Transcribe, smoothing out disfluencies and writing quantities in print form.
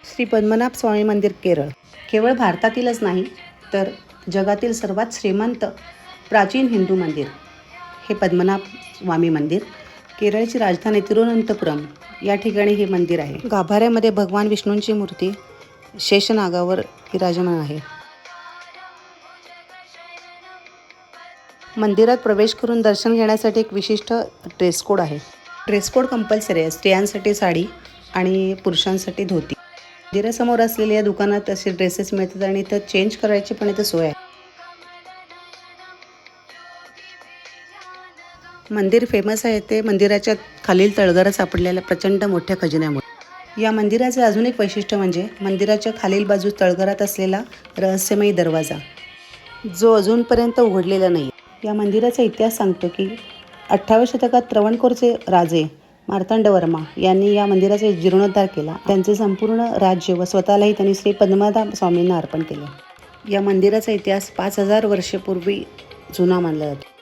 श्री पद्मनाभ स्वामी मंदिर केरळ केवळ भारतातीलच नाही तर जगातील सर्वात श्रीमंत प्राचीन हिंदू मंदिर हे पद्मनाभ स्वामी मंदिर. केरळची राजधानी तिरुवनंतपुरम या ठिकाणी हे मंदिर आहे. गाभाऱ्यामध्ये भगवान विष्णूंची मूर्ती शेषनागावर विराजमान आहे. मंदिरात प्रवेश करून दर्शन घेण्यासाठी एक विशिष्ट ड्रेस कोड आहे. ड्रेस कोड कंपल्सरी आहे. स्त्रियांसाठी साडी आणि पुरुषांसाठी धोती. मंदिरासमोर असलेल्या या दुकानात असे ड्रेसेस मिळतात आणि इथं चेंज करायची पण इथं सोय आहे. मंदिर फेमस आहे ते मंदिराच्या खालील तळघरात सापडलेल्या प्रचंड मोठ्या खजिन्यामुळे. या मंदिराचे अजून एक वैशिष्ट्य म्हणजे मंदिराच्या खालील बाजूस तळघरात असलेला रहस्यमयी दरवाजा जो अजूनपर्यंत उघडलेला नाही. या मंदिराचा इतिहास सांगतो की 18व्या शतकात त्रवणकोरचे राजे मार्तंडवर्मा यांनी या मंदिराचा जीर्णोद्धार केला. त्यांचे संपूर्ण राज्य व स्वतःलाही त्यांनी श्री पद्मनाभ स्वामींना अर्पण केले. या मंदिराचा इतिहास 5000 वर्षे पूर्वी जुना मानला जातो.